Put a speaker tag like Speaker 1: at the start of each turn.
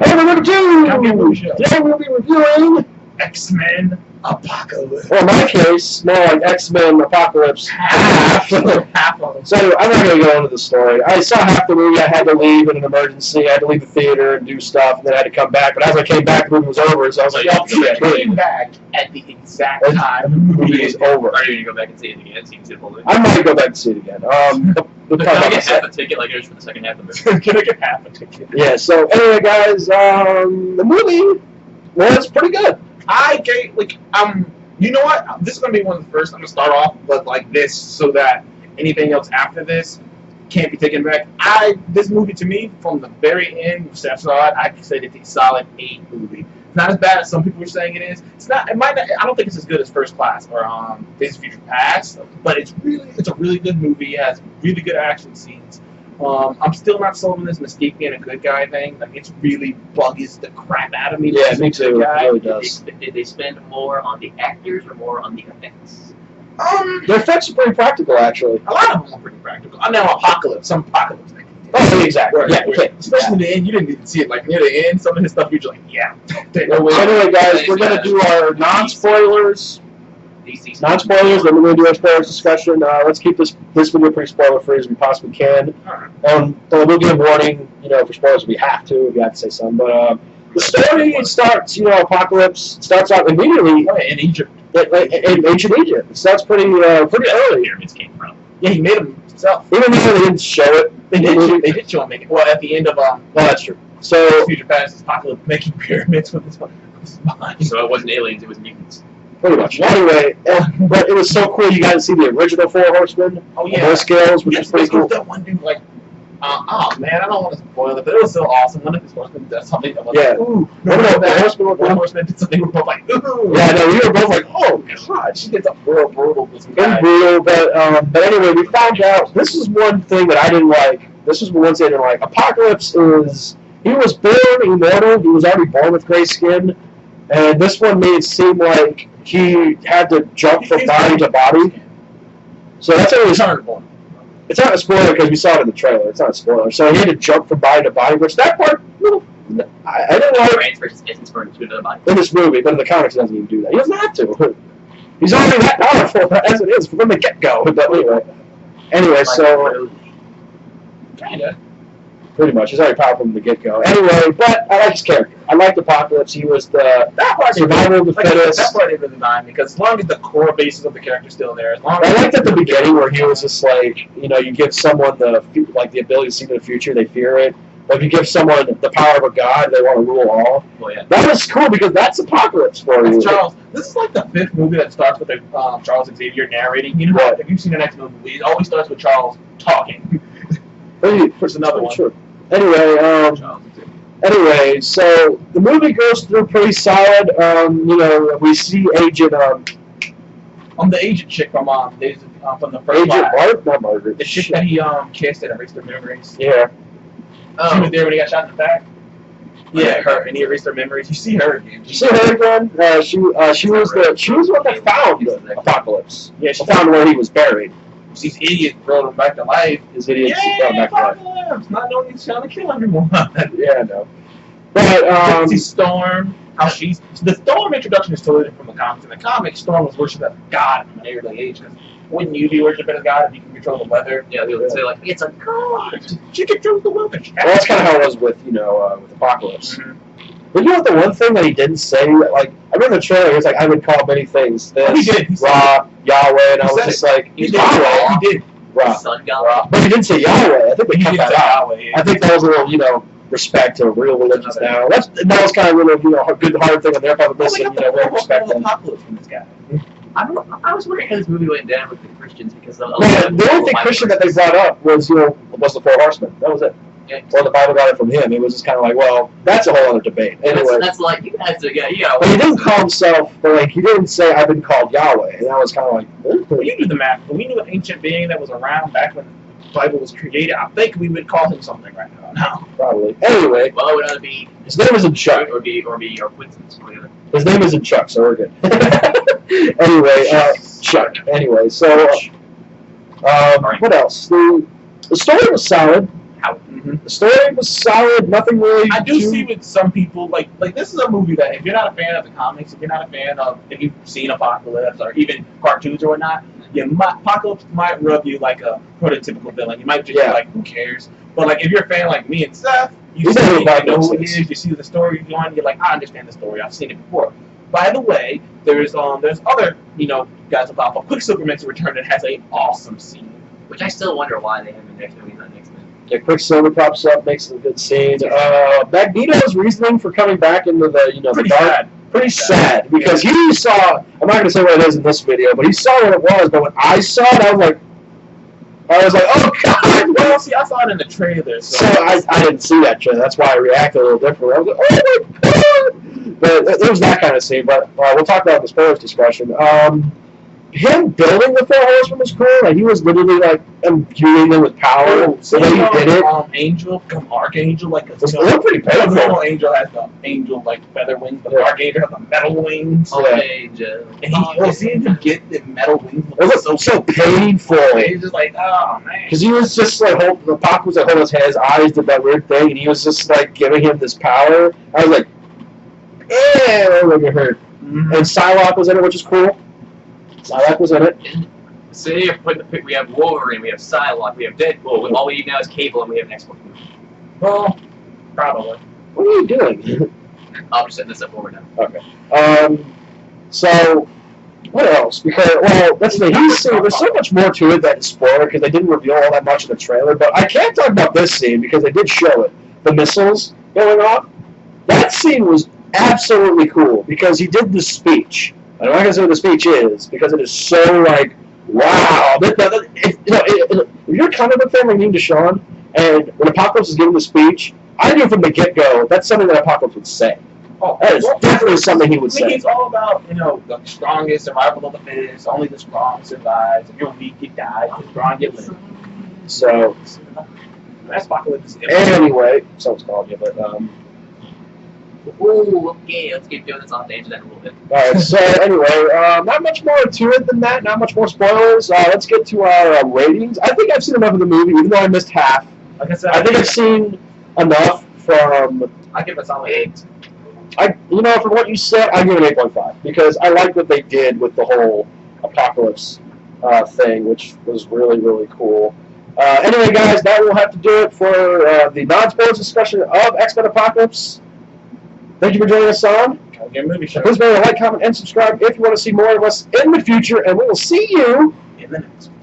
Speaker 1: Hey, number two!
Speaker 2: Show.
Speaker 1: Today we'll be reviewing
Speaker 2: X-Men Apocalypse.
Speaker 1: Well, in my case, more like X-Men Apocalypse.
Speaker 2: Half of them.
Speaker 1: So anyway, I'm not going to go into the story. I saw half the movie. I had to leave in an emergency. I had to leave the theater and do stuff, and then I had to come back. But as I came back, the movie was over, so I was like, oh,
Speaker 2: You
Speaker 1: shit.
Speaker 2: came back at the exact time
Speaker 1: The movie is over.
Speaker 3: Are you going to go back and see it again? See the whole movie?
Speaker 1: I might go back and see it again.
Speaker 3: Can I get half a ticket like yours for the second half of the movie?
Speaker 2: Can I get half a ticket?
Speaker 1: Yeah, so anyway, guys, the movie was pretty good.
Speaker 2: You know what? This is gonna be one of the first. I'm gonna start off with like this, so that anything else after this can't be taken back. This movie to me, from the very end, I saw it, I said it's a solid 8 movie. It's not as bad as some people are saying it is. It's not. It might not. I don't think it's as good as First Class or Days of Future Past, but it's a really good movie. It has really good action scenes. I'm still not sold on this Mystique being a good guy thing. Like, it's really buggies the crap out of me.
Speaker 1: Yeah, me too. It really does.
Speaker 3: Did they spend more on the actors or more on the effects?
Speaker 1: The effects are pretty practical, actually.
Speaker 2: A lot of them are pretty practical. I know some Apocalypse thing.
Speaker 1: Oh, exactly.
Speaker 2: Right,
Speaker 1: Yeah, okay.
Speaker 2: Especially in the end, you didn't even see it. Like, near the end, some of his stuff, you're just like, yeah.
Speaker 1: No way. Anyway, guys, we're going to do our non-spoilers.
Speaker 3: DC
Speaker 1: Non-spoilers, then we're going to do our spoilers discussion. Let's keep this video pretty spoiler-free as we possibly can. We'll give a warning, for spoilers if we have to say some. But the story starts, Apocalypse starts out immediately
Speaker 2: in Egypt.
Speaker 1: In ancient Egypt. So that's pretty early.
Speaker 3: Pyramids came from.
Speaker 2: Yeah, he made them himself.
Speaker 1: Even though they didn't show it.
Speaker 2: They did show him making. Well, at the end of
Speaker 1: Well, that's true. So
Speaker 2: Future Past, Apocalypse making pyramids with his body.
Speaker 3: So it wasn't aliens, it was mutants.
Speaker 1: pretty much. Anyway, but it was so cool. You got to see the original Four Horsemen.
Speaker 2: Oh yeah.
Speaker 1: Those scales, which is pretty cool.
Speaker 2: That one dude, like, oh man, I don't want to spoil it, but it was so awesome. One of his horsemen did something that was like, ooh.
Speaker 1: Remember that
Speaker 2: one horseman did something we were both like, ooh.
Speaker 1: Yeah, no, we were both like, oh god.
Speaker 2: She gets a real brutal.
Speaker 1: It's brutal, but anyway, we found out. This is one thing that I didn't like. This is one thing I didn't like. Apocalypse is. He was born immortal. He was already born with gray skin, and this one made it seem like he had to jump from body to body. So that's always hard. It's not a spoiler because we saw it in the trailer. It's not a spoiler. So he had to jump from body to body, which that part, I didn't like
Speaker 3: Transfers his to another body.
Speaker 1: in this movie, but in the comics he doesn't even do that. He doesn't have to. He's already that powerful as it is from the get-go. But anyway, so
Speaker 2: Kinda.
Speaker 1: pretty much he's already powerful from the get-go. Anyway, but I like his character. I liked Apocalypse. He was the survival of the fittest.
Speaker 2: That part didn't really mind because as long as the core basis of the character is still there, as long
Speaker 1: I
Speaker 2: as
Speaker 1: liked at the beginning where he was just like, you give someone the ability to see the future, they fear it. Like you give someone the power of a god, they want to rule all.
Speaker 3: Well, yeah.
Speaker 1: That was cool because that's Apocalypse for you.
Speaker 2: That's Charles. This is like the 5th movie that starts with Charles Xavier narrating. You know,
Speaker 1: Right.
Speaker 2: if you've seen the next movie, it always starts with Charles talking.
Speaker 1: There's
Speaker 2: another one.
Speaker 1: Sure. Anyway, so the movie goes through pretty solid. We see Agent
Speaker 2: The agent chick from from the first
Speaker 1: Agent
Speaker 2: Class.
Speaker 1: Mark, not Margaret.
Speaker 2: The chick that he kissed and erased their memories.
Speaker 1: Yeah.
Speaker 2: She was there when he got shot in the back. Yeah, her, and he erased her memories. You see her again.
Speaker 1: You see her again? She was the one that found Apocalypse.
Speaker 2: Yeah, she
Speaker 1: found where he was buried.
Speaker 2: These idiots brought him back to life.
Speaker 1: His idiots
Speaker 2: Yeah,
Speaker 1: brought him back to life.
Speaker 2: Apocalypse, not knowing he's trying to kill everyone.
Speaker 1: Yeah, no. But
Speaker 2: see Storm, how she's the Storm introduction is totally different from the comics. In the comics, Storm was worshipped as a god from an early age. Because wouldn't you be worshipped as a god if you can control the weather?
Speaker 3: Yeah, they would say like, it's a god.
Speaker 2: She controls the weather.
Speaker 1: well, that's kind of how it was with with Apocalypse.
Speaker 2: Mm-hmm.
Speaker 1: But you know what? The one thing that he didn't say, like I remember the trailer, he was like, "I would call many things this,
Speaker 2: He did. He said
Speaker 1: Ra, Yahweh," and I
Speaker 2: He
Speaker 1: was
Speaker 2: said
Speaker 1: just like,
Speaker 2: He
Speaker 1: "He's
Speaker 2: did.
Speaker 1: Ra,
Speaker 2: He did.
Speaker 1: Ra,
Speaker 3: Sun god.
Speaker 1: Ra." But he didn't say Yahweh. I think they
Speaker 2: He
Speaker 1: cut
Speaker 2: did
Speaker 1: that
Speaker 2: say
Speaker 1: out.
Speaker 2: Yahweh.
Speaker 1: I think that was a little, respect to real religions now. That was kind of a little, a good hard thing on their part to listen. Very respectful.
Speaker 2: Apocalypse from this guy.
Speaker 3: I was wondering how this movie went down with the Christians because
Speaker 1: The only thing Christian that they brought up was, was the Four Horsemen. That was it.
Speaker 3: Yeah.
Speaker 1: Well, the Bible got it from him. It was just kind of like, well, that's a whole other debate. Anyway.
Speaker 3: That's like, you guys are, yeah.
Speaker 1: But he didn't call himself, he didn't say, "I've been called Yahweh." And that was kind of like,
Speaker 2: Well, you do the math. When we knew an ancient being that was around back when the Bible was created, I think we would call him something right now. No.
Speaker 1: probably. Anyway,
Speaker 3: Well, it would either be
Speaker 1: his name isn't Chuck.
Speaker 3: or be your coincidence.
Speaker 1: His name isn't Chuck, so we're good. Anyway, Chuck. Anyway, so what else? The story was solid.
Speaker 3: How?
Speaker 1: The story was solid. Nothing really.
Speaker 2: I do see with some people like this is a movie that if you're not a fan of the comics, if you're not a fan of if you've seen Apocalypse or even cartoons or whatnot, Apocalypse might rub you like a prototypical villain. You might just be like, who cares? But like if you're a fan like me and Seth, you see, you know who it is, you see the story going, you're like, I understand the story. I've seen it before. By the way, there's other guys that pop up. Quicksilver makes a return that has an awesome scene.
Speaker 3: Which I still wonder why they haven't next movie not next movie.
Speaker 1: Yeah, Quicksilver pops up, makes some good scenes. Magneto's reasoning for coming back into the
Speaker 2: Pretty
Speaker 1: dark.
Speaker 2: sad.
Speaker 1: Pretty sad because he saw. I'm not going to say what it is in this video, but he saw what it was. But when I saw it, I was like, oh god.
Speaker 2: Well, see, I saw it in the trailer,
Speaker 1: So I didn't see that trailer. That's why I reacted a little differently. I was like, oh my god. But there was that kind of scene. But we'll talk about the spoilers discussion. Him building the Four Horsemen was cool. Like he was literally like imbuing them with power. The way he did it.
Speaker 2: Angel become Archangel, like
Speaker 1: It looked pretty
Speaker 2: the
Speaker 1: painful.
Speaker 2: normal Angel has the angel like feather wings, but the Archangel has the metal wings.
Speaker 3: Angel.
Speaker 2: And seeing him get the metal wings
Speaker 1: It looked so painful.
Speaker 2: He's just like, oh man.
Speaker 1: Because he was just like, the Pac was like holding his eyes, did that weird thing, and he was just like giving him this power. I was like, ew, it hurt.
Speaker 2: Mm-hmm.
Speaker 1: And Psylocke was in it, which is cool. Psylocke was in it.
Speaker 3: So we have Wolverine, we have Psylocke, we have Deadpool. All we need now is Cable, and we have an X-Men movie.
Speaker 2: Well, probably.
Speaker 1: What are you doing?
Speaker 3: I'm just setting this up over now.
Speaker 1: Okay. So, what else? Because, well, that's the thing. There's so much more to it that is spoiler because they didn't reveal all that much in the trailer. But I can't talk about this scene because they did show it. The missiles going off. That scene was absolutely cool because he did the speech. I'm not going to say what the speech is because it is so like, wow. If you're a comic book fan like me and Deshaun, and when Apocalypse is giving the speech, I knew from the get-go that's something that Apocalypse would say.
Speaker 2: Oh,
Speaker 1: That is definitely something he would
Speaker 2: I mean,
Speaker 1: say.
Speaker 2: he's all about, the strongest, survival of the fittest, only the strong survives. If you're weak, you die. If you're strong, you live.
Speaker 1: So,
Speaker 2: That's Apocalypse.
Speaker 1: anyway, someone's calling you, but,
Speaker 3: Ooh, okay, let's keep doing this on the edge of that a little bit.
Speaker 1: alright, so anyway, not much more to it than that, not much more spoilers. Let's get to our ratings. I think I've seen enough of the movie, even though I missed half.
Speaker 2: Like I said,
Speaker 1: I think I've seen enough from,
Speaker 2: I give it a solid 8.
Speaker 1: from what you said, I give it 8.5, because I like what they did with the whole Apocalypse thing, which was really, really cool. Anyway, guys, that will have to do it for the non-spoilers discussion of X-Men Apocalypse. Thank you for joining us on.
Speaker 2: Get movie show
Speaker 1: Please remember to like, comment, and subscribe if you want to see more of us in the future, and we will see you
Speaker 2: in the next one.